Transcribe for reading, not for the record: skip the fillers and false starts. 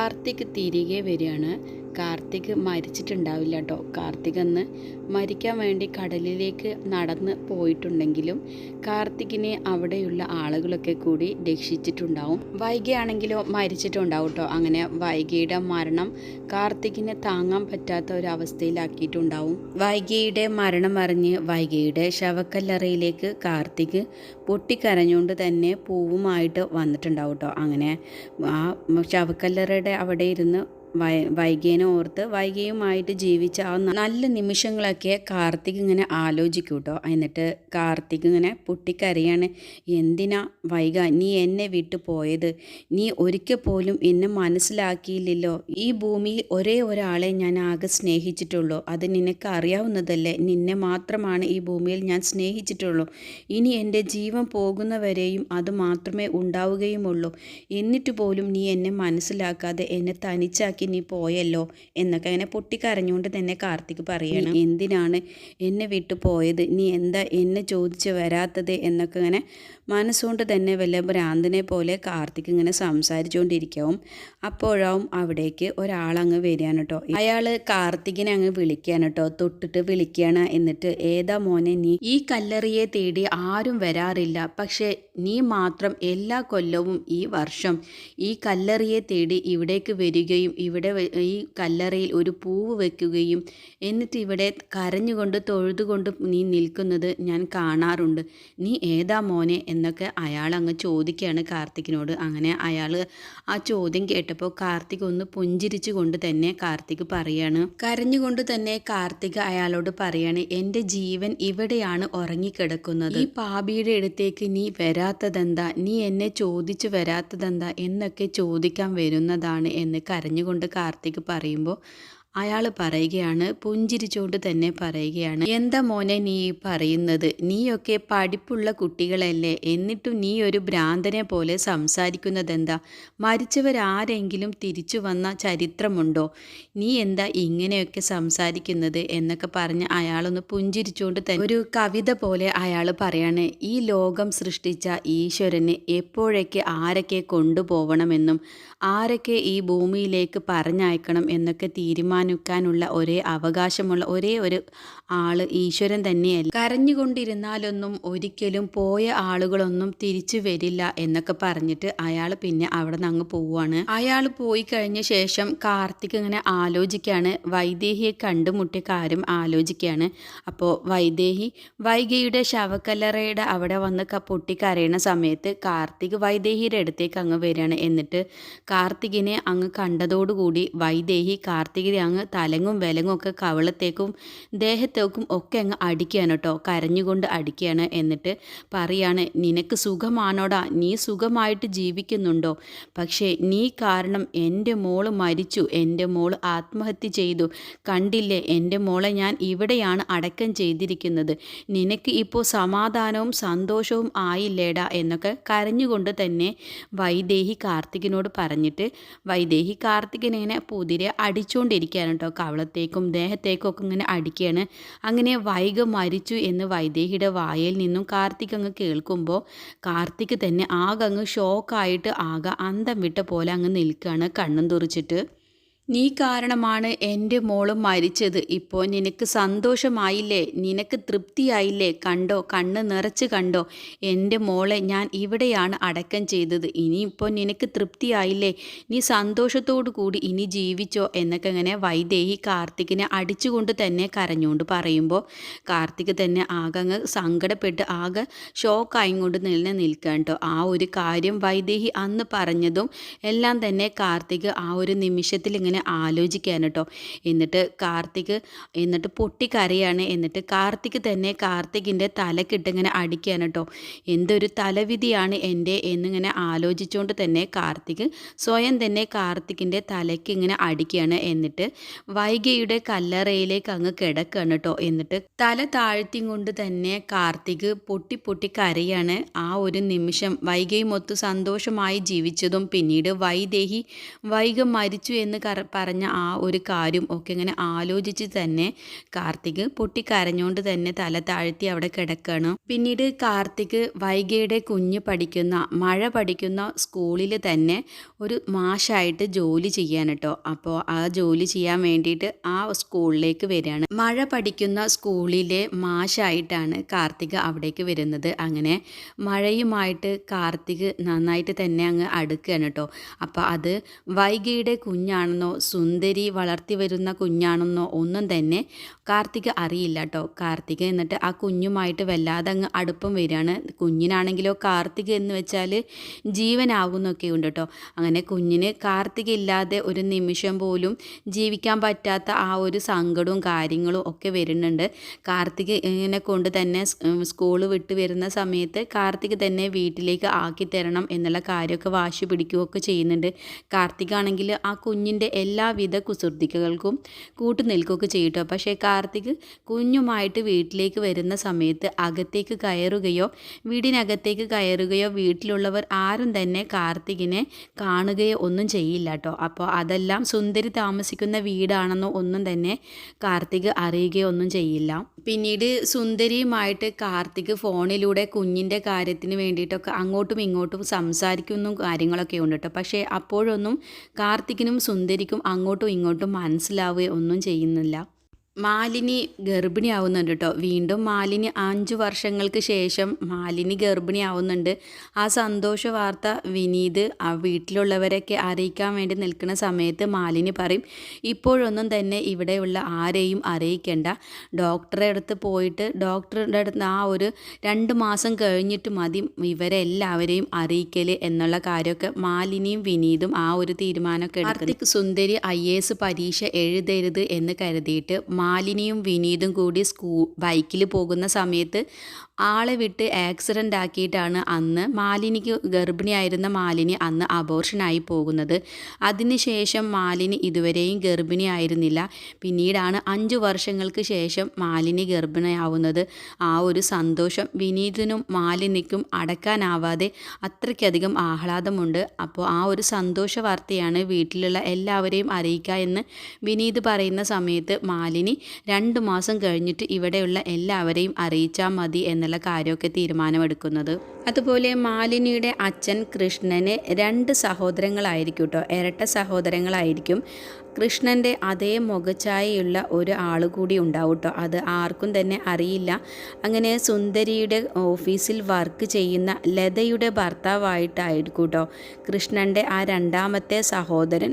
കാർത്തിക് തിരികെ വരികയാണ്. കാർത്തിക് മരിച്ചിട്ടുണ്ടാവില്ല കേട്ടോ. കാർത്തിക് അന്ന് മരിക്കാൻ വേണ്ടി കടലിലേക്ക് നടന്ന് പോയിട്ടുണ്ടെങ്കിലും കാർത്തികിനെ അവിടെയുള്ള ആളുകളൊക്കെ കൂടി രക്ഷിച്ചിട്ടുണ്ടാവും. വൈഗയാണെങ്കിലോ മരിച്ചിട്ടുണ്ടാവും കേട്ടോ. അങ്ങനെ വൈഗയുടെ മരണം കാർത്തികിനെ താങ്ങാൻ പറ്റാത്ത ഒരവസ്ഥയിലാക്കിയിട്ടുണ്ടാവും. വൈഗയുടെ മരണം അറിഞ്ഞ് വൈഗയുടെ ശവക്കല്ലറയിലേക്ക് കാർത്തിക് പൊട്ടിക്കരഞ്ഞുകൊണ്ട് തന്നെ പൂവുമായിട്ട് വന്നിട്ടുണ്ടാവും കേട്ടോ. അങ്ങനെ ആ ശവക്കല്ലറയുടെ അവിടെ ഇരുന്ന് വൈഗേനെ ഓർത്ത് വൈഗയുമായിട്ട് ജീവിച്ച ആ നല്ല നിമിഷങ്ങളൊക്കെ കാർത്തിക് ഇങ്ങനെ ആലോചിക്കും കേട്ടോ. എന്നിട്ട് കാർത്തിക് ഇങ്ങനെ പൊട്ടിക്കരയാണ്. എന്തിനാ വൈഗ നീ എന്നെ വിട്ടു പോയത്? നീ ഒരിക്കൽ പോലും എന്നെ മനസ്സിലാക്കിയില്ലല്ലോ. ഈ ഭൂമിയിൽ ഒരേ ഒരാളെ ഞാൻ ആകെ സ്നേഹിച്ചിട്ടുള്ളൂ. അത് നിനക്ക് അറിയാവുന്നതല്ലേ. നിന്നെ മാത്രമാണ് ഈ ഭൂമിയിൽ ഞാൻ സ്നേഹിച്ചിട്ടുള്ളൂ. ഇനി എൻ്റെ ജീവൻ പോകുന്നവരെയും അത് മാത്രമേ ഉണ്ടാവുകയുമുള്ളൂ. എന്നിട്ട് പോലും നീ എന്നെ മനസ്സിലാക്കാതെ എന്നെ തനിച്ചാക്കി നീ പോയല്ലോ എന്നൊക്കെ അങ്ങനെ പൊട്ടിക്കരഞ്ഞുകൊണ്ട് തന്നെ കാർത്തിക് പറയണം. എന്തിനാണ് എന്നെ വിട്ടു പോയത്? നീ എന്താ എന്നെ ചോദിച്ച് വരാത്തത് എന്നൊക്കെ ഇങ്ങനെ മനസ്സുകൊണ്ട് തന്നെ വല്ല ഭ്രാന്തനെ പോലെ കാർത്തിക് ഇങ്ങനെ സംസാരിച്ചുകൊണ്ടിരിക്കാവും. അപ്പോഴാവും അവിടേക്ക് ഒരാളങ്ങ് വരികയാണ് കേട്ടോ. അയാൾ കാർത്തികിനെ അങ്ങ് വിളിക്കുകയാണ് കേട്ടോ. തൊട്ടിട്ട് വിളിക്കുകയാണ്. എന്നിട്ട് ഏതാ മോനെ നീ? ഈ കല്ലറിയെ തേടി ആരും വരാറില്ല, പക്ഷേ നീ മാത്രം എല്ലാ കൊല്ലവും ഈ വർഷം ഈ കല്ലറിയെ തേടി ഇവിടേക്ക് വരികയും ഇവിടെ ഈ കല്ലറയിൽ ഒരു പൂവ് വെക്കുകയും എന്നിട്ട് ഇവിടെ കരഞ്ഞുകൊണ്ട് തൊഴുതുകൊണ്ട് നീ നിൽക്കുന്നത് ഞാൻ കാണാറുണ്ട്. നീ ഏതാ മോനെ എന്നൊക്കെ അയാൾ അങ്ങ് ചോദിക്കുകയാണ് കാർത്തികിനോട്. അങ്ങനെ അയാൾ ആ ചോദ്യം കേട്ടപ്പോൾ കാർത്തിക് ഒന്ന് പുഞ്ചിരിച്ചു കൊണ്ട് തന്നെ കാർത്തിക് പറയാണ്. കരഞ്ഞുകൊണ്ട് തന്നെ കാർത്തിക് അയാളോട് പറയാണ്, എൻ്റെ ജീവൻ ഇവിടെയാണ് ഉറങ്ങിക്കിടക്കുന്നത്. ഈ പാപിയുടെ അടുത്തേക്ക് നീ വരാത്തതെന്താ? നീ എന്നെ ചോദിച്ചു വരാത്തതെന്താ എന്നൊക്കെ ചോദിക്കാൻ വരുന്നതാണ് എന്ന് കരഞ്ഞുകൊണ്ട് കാർത്തിക് പറയുമ്പോൾ അയാൾ പറയുകയാണ്, പുഞ്ചിരിച്ചുകൊണ്ട് തന്നെ പറയുകയാണ്, എന്താ മോനെ നീ പറയുന്നത്? നീയൊക്കെ പഠിപ്പുള്ള കുട്ടികളല്ലേ, എന്നിട്ടും നീ ഒരു ഭ്രാന്തനെ പോലെ സംസാരിക്കുന്നതെന്താ? മരിച്ചവരാരെങ്കിലും തിരിച്ചു വന്ന ചരിത്രമുണ്ടോ? നീ എന്താ ഇങ്ങനെയൊക്കെ സംസാരിക്കുന്നത് എന്നൊക്കെ പറഞ്ഞ് അയാളൊന്ന് പുഞ്ചിരിച്ചുകൊണ്ട് തന്നെ ഒരു കവിത പോലെ അയാൾ പറയാണ്, ഈ ലോകം സൃഷ്ടിച്ച ഈശ്വരന് എപ്പോഴൊക്കെ ആരൊക്കെ കൊണ്ടുപോകണമെന്നും ആരൊക്കെ ഈ ഭൂമിയിലേക്ക് പറഞ്ഞയക്കണം എന്നൊക്കെ തീരുമാനിക്കാനുള്ള ഒരേ അവകാശമുള്ള ഒരേ ഒരു ആള് ഈശ്വരൻ തന്നെയല്ല. കരഞ്ഞുകൊണ്ടിരുന്നാലൊന്നും ഒരിക്കലും പോയ ആളുകളൊന്നും തിരിച്ചു വരില്ല എന്നൊക്കെ പറഞ്ഞിട്ട് അയാൾ പിന്നെ അവിടെ നിന്ന് അങ്ങ് പോവുകയാണ്. അയാൾ പോയി കഴിഞ്ഞ ശേഷം കാർത്തിക് ഇങ്ങനെ ആലോചിക്കുകയാണ്. വൈദേഹിയെ കണ്ടുമുട്ടിയ കാര്യം ആലോചിക്കുകയാണ്. അപ്പോൾ വൈഗയുടെ ശവക്കല്ലറയുടെ അവിടെ വന്ന് പൊട്ടിക്കരയണ സമയത്ത് കാർത്തിക് വൈദേഹിയുടെ അടുത്തേക്ക് അങ്ങ് വരികയാണ്. എന്നിട്ട് കാർത്തികിനെ അങ്ങ് കണ്ടതോടുകൂടി വൈദേഹി കാർത്തികിനെ അങ്ങ് തലങ്ങും വിലങ്ങും ഒക്കെ കവിളത്തേക്കും ദേഹത്തേക്കും ഒക്കെ അങ്ങ് അടിക്കുകയാണ് കേട്ടോ. കരഞ്ഞുകൊണ്ട് അടിക്കുകയാണ്. എന്നിട്ട് പറയാണ്, നിനക്ക് സുഖമാണോടാ? നീ സുഖമായിട്ട് ജീവിക്കുന്നുണ്ടോ? പക്ഷേ നീ കാരണം എൻ്റെ മോള് മരിച്ചു, എൻ്റെ മോള് ആത്മഹത്യ ചെയ്തു. കണ്ടില്ലേ, എൻ്റെ മോളെ ഞാൻ ഇവിടെയാണ് അടക്കം ചെയ്തിരിക്കുന്നത്. നിനക്ക് ഇപ്പോൾ സമാധാനവും സന്തോഷവും ആയില്ലേടാ എന്നൊക്കെ കരഞ്ഞുകൊണ്ട് തന്നെ വൈദേഹി കാർത്തികിനോട് പറഞ്ഞിട്ട് വൈദേഹി കാർത്തികിനെ ഇങ്ങനെ പുതിരെ അടിച്ചുകൊണ്ടിരിക്കുകയാണ് കേട്ടോ. കവളത്തേക്കും ദേഹത്തേക്കും ഒക്കെ ഇങ്ങനെ അടിക്കുകയാണ്. അങ്ങനെ വൈഗ മരിച്ചു എന്ന് വൈദേഹിയുടെ വായിൽ നിന്നും കാർത്തിക് അങ്ങ് കേൾക്കുമ്പോൾ കാർത്തിക് തന്നെ ആകെ അങ്ങ് ഷോക്കായിട്ട് ആകെ അന്തം വിട്ട പോലെ അങ്ങ് നിൽക്കുകയാണ് കണ്ണും തുറിച്ചിട്ട്. നീ കാരണമാണ് എൻ്റെ മോള് മരിച്ചത്. ഇപ്പോൾ നിനക്ക് സന്തോഷമായില്ലേ? നിനക്ക് തൃപ്തിയായില്ലേ? കണ്ടോ, കണ്ണ് നിറച്ച് കണ്ടോ, എൻ്റെ മോളെ ഞാൻ ഇവിടെയാണ് അടക്കം ചെയ്തത്. ഇനിയിപ്പോൾ നിനക്ക് തൃപ്തിയായില്ലേ? നീ സന്തോഷത്തോടു കൂടി ഇനി ജീവിച്ചോ എന്നൊക്കെ ഇങ്ങനെ വൈദേഹി കാർത്തികിനെ അടിച്ചുകൊണ്ട് തന്നെ കരഞ്ഞുകൊണ്ട് പറയുമ്പോൾ കാർത്തിക് തന്നെ ആകെ അങ്ങ് സങ്കടപ്പെട്ട് ആകെ ഷോക്കായിക്കൊണ്ട് നിൽക്കാൻ കേട്ടോ. ആ ഒരു കാര്യം വൈദേഹി അന്ന് പറഞ്ഞതും എല്ലാം തന്നെ കാർത്തിക് ആ ഒരു നിമിഷത്തിൽ ഇങ്ങനെ ആലോചിക്കാൻ കേട്ടോ. എന്നിട്ട് പൊട്ടിക്കരയാണ്. എന്നിട്ട് കാർത്തിക് തന്നെ കാർത്തികിൻ്റെ തലക്കിട്ടിങ്ങനെ അടിക്കാൻ കേട്ടോ. എന്തൊരു തലവിധിയാണ് എൻ്റെ എന്നിങ്ങനെ ആലോചിച്ചുകൊണ്ട് തന്നെ കാർത്തിക് സ്വയം തന്നെ കാർത്തികിൻ്റെ തലയ്ക്ക് ഇങ്ങനെ അടിക്കുകയാണ്. എന്നിട്ട് വൈഗയുടെ കല്ലറയിലേക്ക് അങ്ങ് കിടക്കുകയാണ് കേട്ടോ. എന്നിട്ട് തല താഴ്ത്തിയും കൊണ്ട് തന്നെ കാർത്തിക് പൊട്ടി കരയാണ്. ആ ഒരു നിമിഷം വൈഗയുമൊത്ത് സന്തോഷമായി ജീവിച്ചതും പിന്നീട് വൈഗ മരിച്ചു എന്ന് പറഞ്ഞ ആ ഒരു കാര്യം ഒക്കെ ഇങ്ങനെ ആലോചിച്ച് തന്നെ കാർത്തിക് പൊട്ടിക്കരഞ്ഞുകൊണ്ട് തന്നെ തല താഴ്ത്തി അവിടെ കിടക്കുകയാണ്. പിന്നീട് കാർത്തിക് വൈഗയുടെ കുഞ്ഞ് പഠിക്കുന്ന മഴ പഠിക്കുന്ന സ്കൂളിൽ തന്നെ ഒരു മാഷായിട്ട് ജോലി ചെയ്യാൻ കേട്ടോ. അപ്പോൾ ആ ജോലി ചെയ്യാൻ വേണ്ടിയിട്ട് ആ സ്കൂളിലേക്ക് വരികയാണ്. മഴ പഠിക്കുന്ന സ്കൂളിലെ മാഷായിട്ടാണ് കാർത്തിക് അവിടേക്ക് വരുന്നത്. അങ്ങനെ മഴയുമായിട്ട് കാർത്തിക് നന്നായിട്ട് തന്നെ അങ്ങ് അടുക്കുകയാണ് കേട്ടോ. അപ്പോൾ അത് വൈഗയുടെ കുഞ്ഞാണെന്നോ സുന്ദരി വളർത്തി വരുന്ന കുഞ്ഞാണെന്നോ ഒന്നും തന്നെ കാർത്തിക് അറിയില്ല കേട്ടോ. കാർത്തിക് എന്നിട്ട് ആ കുഞ്ഞുമായിട്ട് വല്ലാതെ അങ്ങ് അടുപ്പം വരികയാണ്. കുഞ്ഞിനാണെങ്കിലോ കാർത്തിക് എന്ന് വെച്ചാൽ ജീവനാകുന്നൊക്കെ ഉണ്ട് കേട്ടോ. അങ്ങനെ കുഞ്ഞിന് കാർത്തിക് ഇല്ലാതെ ഒരു നിമിഷം പോലും ജീവിക്കാൻ പറ്റാത്ത ആ ഒരു സങ്കടവും കാര്യങ്ങളും ഒക്കെ വരുന്നുണ്ട്. കാർത്തിക് ഇങ്ങനെ കൊണ്ട് തന്നെ സ്കൂൾ വിട്ട് വരുന്ന സമയത്ത് കാർത്തിക് തന്നെ വീട്ടിലേക്ക് ആക്കി തരണം എന്നുള്ള കാര്യമൊക്കെ വാശി പിടിക്കുകയൊക്കെ ചെയ്യുന്നുണ്ട്. കാർത്തിക് ആണെങ്കിൽ ആ കുഞ്ഞിൻ്റെ എല്ലാവിധ കുസൃതികൾക്കും കൂട്ടുനിൽക്കുകയൊക്കെ ചെയ്യട്ടോ. പക്ഷേ കാർത്തിക് കുഞ്ഞുമായിട്ട് വീട്ടിലേക്ക് വരുന്ന സമയത്ത് അകത്തേക്ക് കയറുകയോ വീടിനകത്തേക്ക് കയറുകയോ വീട്ടിലുള്ളവർ ആരും തന്നെ കാർത്തികിനെ കാണുകയോ ഒന്നും ചെയ്യില്ല കേട്ടോ. അപ്പോൾ അതെല്ലാം സുന്ദരി താമസിക്കുന്ന വീടാണെന്നോ ഒന്നും തന്നെ കാർത്തിക് അറിയുകയോ ഒന്നും ചെയ്യില്ല. പിന്നീട് സുന്ദരിയുമായിട്ട് കാർത്തിക് ഫോണിലൂടെ കുഞ്ഞിൻ്റെ കാര്യത്തിന് വേണ്ടിയിട്ടൊക്കെ അങ്ങോട്ടും ഇങ്ങോട്ടും സംസാരിക്കുന്ന കാര്യങ്ങളൊക്കെ ഉണ്ട് കേട്ടോ. പക്ഷേ അപ്പോഴൊന്നും കാർത്തികിനും സുന്ദരിക്കും അങ്ങോട്ടും ഇങ്ങോട്ടും മനസ്സിലാവുകയോ ഒന്നും ചെയ്യുന്നില്ല. മാലിനി ഗർഭിണിയാവുന്നുണ്ട് കേട്ടോ. വീണ്ടും മാലിനി 5 വർഷങ്ങൾക്ക് ശേഷം മാലിനി ഗർഭിണിയാവുന്നുണ്ട്. ആ സന്തോഷ വാർത്ത വിനീത് ആ വീട്ടിലുള്ളവരൊക്കെ അറിയിക്കാൻ വേണ്ടി നിൽക്കുന്ന സമയത്ത് മാലിനി പറയും, ഇപ്പോഴൊന്നും തന്നെ ഇവിടെയുള്ള ആരെയും അറിയിക്കേണ്ട, ഡോക്ടറെ അടുത്ത് പോയിട്ട് ഡോക്ടറുടെ അടുത്ത് ആ ഒരു 2 മാസം കഴിഞ്ഞിട്ട് മതി ഇവരെ എല്ലാവരെയും അറിയിക്കൽ എന്നുള്ള കാര്യമൊക്കെ മാലിനിയും വിനീതും ആ ഒരു തീരുമാനമൊക്കെ എടുക്കും. സുന്ദരി IAS പരീക്ഷ എഴുതരുത് എന്ന് കരുതിയിട്ട് മാലിനിയും വിനീതും കൂടി ബൈക്കിൽ പോകുന്ന സമയത്ത് ആളെ വിട്ട് ആക്സിഡൻ്റ് ആക്കിയിട്ടാണ് അന്ന് മാലിനിക്ക് ഗർഭിണിയായിരുന്ന മാലിനി അന്ന് അബോർഷനായി പോകുന്നത്. അതിനുശേഷം മാലിനി ഇതുവരെയും ഗർഭിണിയായിരുന്നില്ല. പിന്നീടാണ് 5 വർഷങ്ങൾക്ക് ശേഷം മാലിനി ഗർഭിണിയാവുന്നത്. ആ ഒരു സന്തോഷം വിനീതിനും മാലിനിക്കും അടക്കാനാവാതെ അത്രയ്ക്കധികം ആഹ്ലാദമുണ്ട്. അപ്പോൾ ആ ഒരു സന്തോഷ വാർത്തയാണ് വീട്ടിലുള്ള എല്ലാവരെയും അറിയിക്കുക എന്ന് വിനീത് പറയുന്ന സമയത്ത് മാലിനി 2 മാസം കഴിഞ്ഞിട്ട് ഇവിടെയുള്ള എല്ലാവരെയും അറിയിച്ചാൽ മതി എന്നുള്ള കാര്യമൊക്കെ തീരുമാനമെടുക്കുന്നത്. അതുപോലെ മാലിനിയുടെ അച്ഛൻ കൃഷ്ണന് 2 സഹോദരങ്ങളായിരിക്കും കേട്ടോ, ഇരട്ട സഹോദരങ്ങളായിരിക്കും. കൃഷ്ണൻ്റെ അതേ മുഖഛായയുള്ള ഒരു ആൾ കൂടി ഉണ്ടാവും കേട്ടോ. അത് ആർക്കും തന്നെ അറിയില്ല. അങ്ങനെ സുന്ദരിയുടെ ഓഫീസിൽ വർക്ക് ചെയ്യുന്ന ലതയുടെ ഭർത്താവായിട്ടായിരിക്കും കേട്ടോ കൃഷ്ണൻ്റെ ആ 2ാമത്തെ സഹോദരൻ